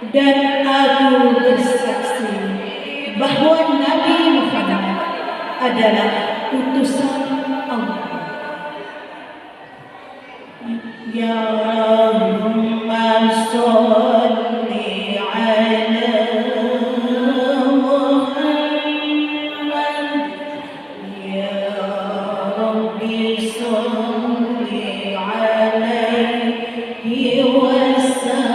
dan aku bersaksi bahwa Nabi Muhammad adalah utusan Allah. Ya Allahumma sholli ala Muhammad, ya Rabbi sholli alaihi wasallim.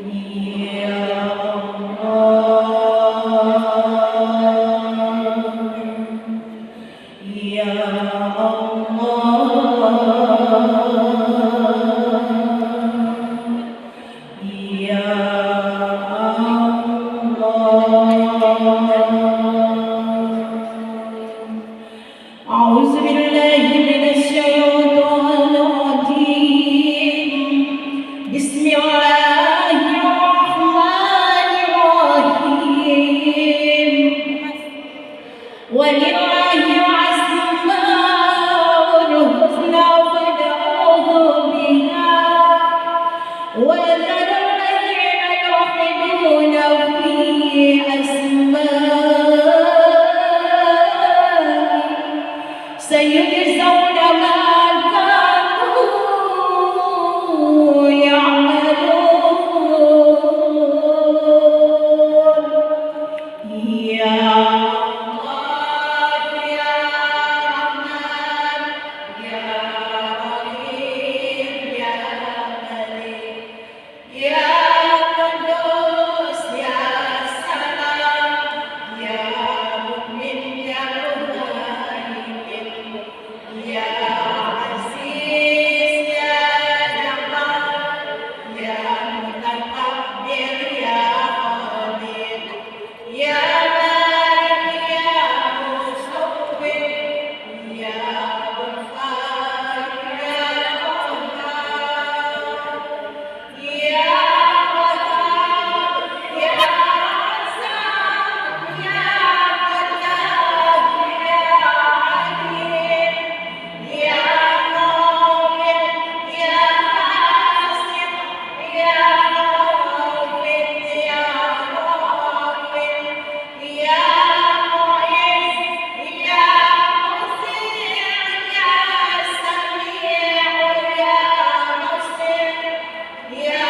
Ya Allah, ya أعوذ بالله من الشيطان الرجيم. بسم الله الرحمن الرحيم. ولله الأسماء الحسنى فادعوه بها وذروا الذين يلحدون في أسمائه سيجزون ما كانوا يعملون. يا الله يا رحمن يا رحيم يا ملك يا قدوس يا سلام يا مؤمن يا مهيمن يا عزيز يا جبار يا متكبر يا قادر يا مالك يا مصور يا غفار يا قهار يا وهاب يا رزاق يا فتاح يا عليم يا قوي يا حاسب يا غافر يا غافر يا معز يا مسيع يا سميع يا بصير يا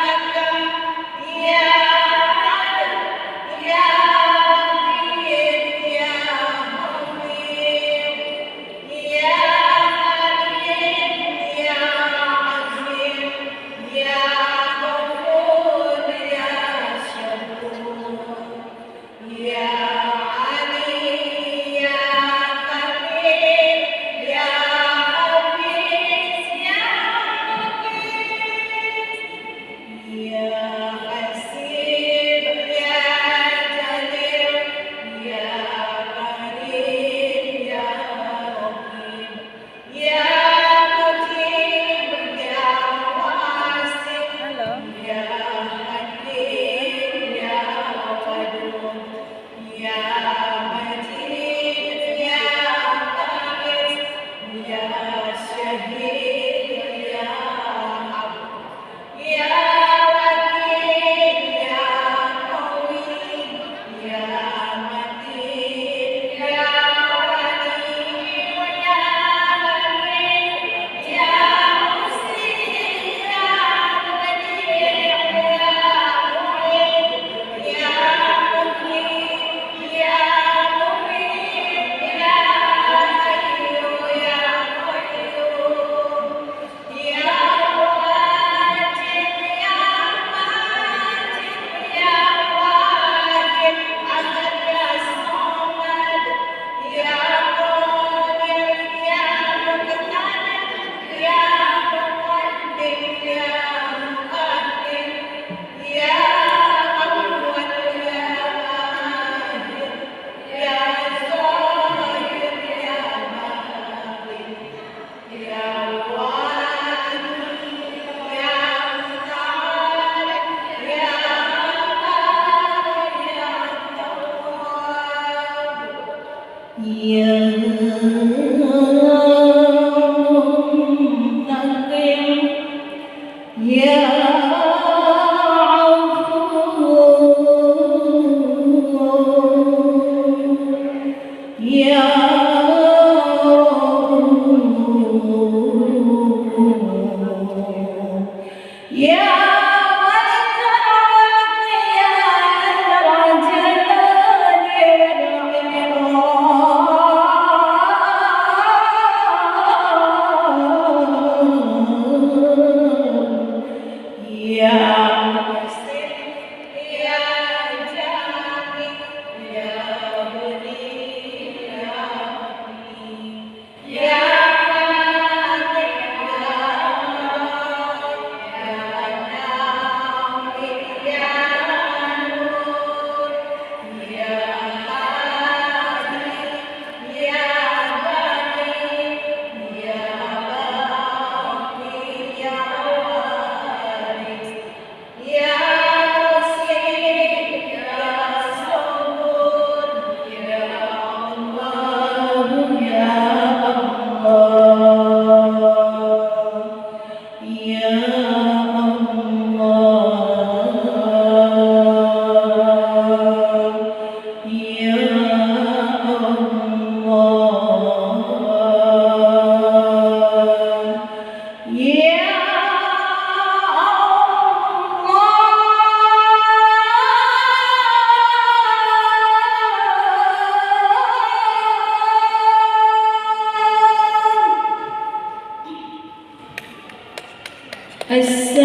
حكم يا عدل يا لطيف يا خبير يا حليم يا عظيم يا غفور يا شكور يا علي يا كريم يا حفيظ يا مقيت يا حسيب يا جليل يا كريم يا رقيب يا مجيب يا واسع يا حكيم يا ودود يا مجيد يا بارز يا شهيد يا حق يا وكيل يا قوي يا متين يا ولي يا أمين يا مسيء يا بديع يا معيد يا مقيم يا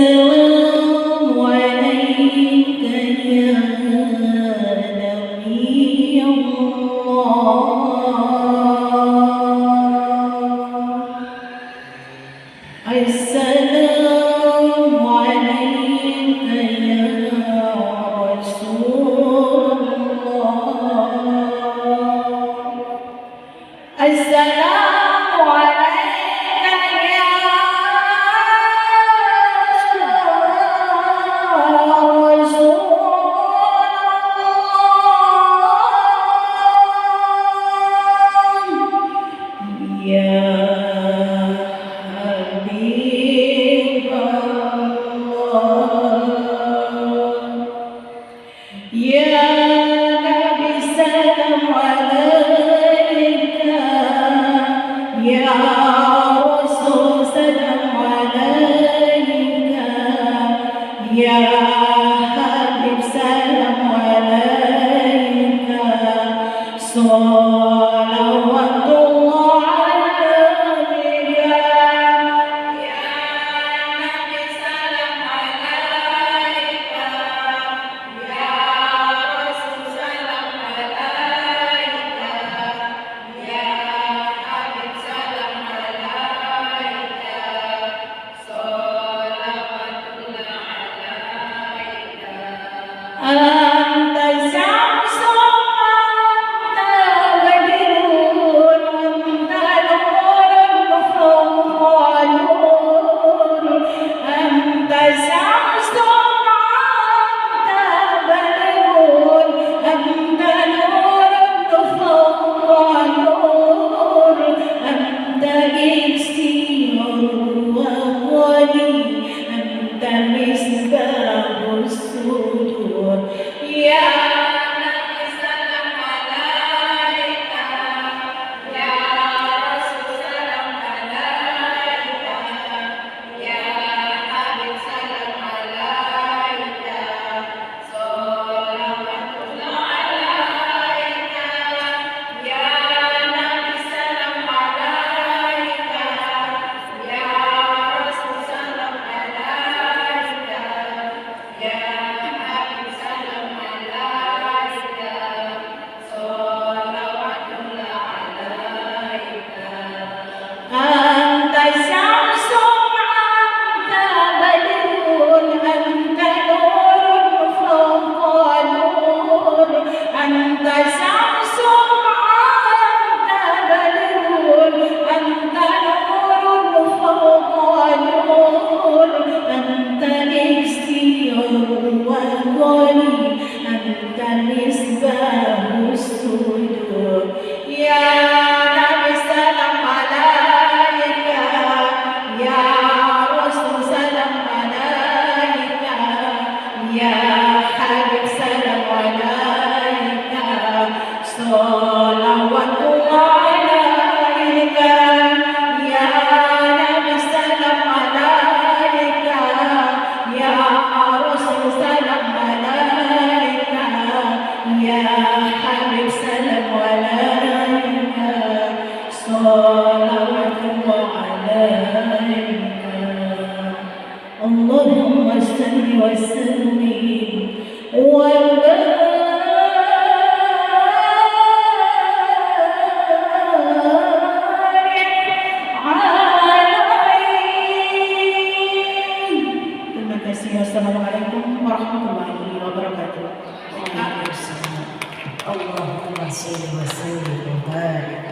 السلام عليك يا نبي الله. السلام عليك يا رسول الله. السلام عليك يا صلوات الله عليك يا نبي سلام عليك يا رسول سلام عليك يا حبيب سلام عليك صلوات الله عليك أنت شمس ya Habib salam alaika, salawatullah alaika, ya Nabi salam alaika, ya Rasul salam alaika, ya Habib salam alaika, salawatullah alaika. Allahumma salli wa sallim wa terima kasih. Assalamualaikum warahmatullahi wabarakatuh. Waalaikumsalam. Allahumma shalli wa sallim wa barik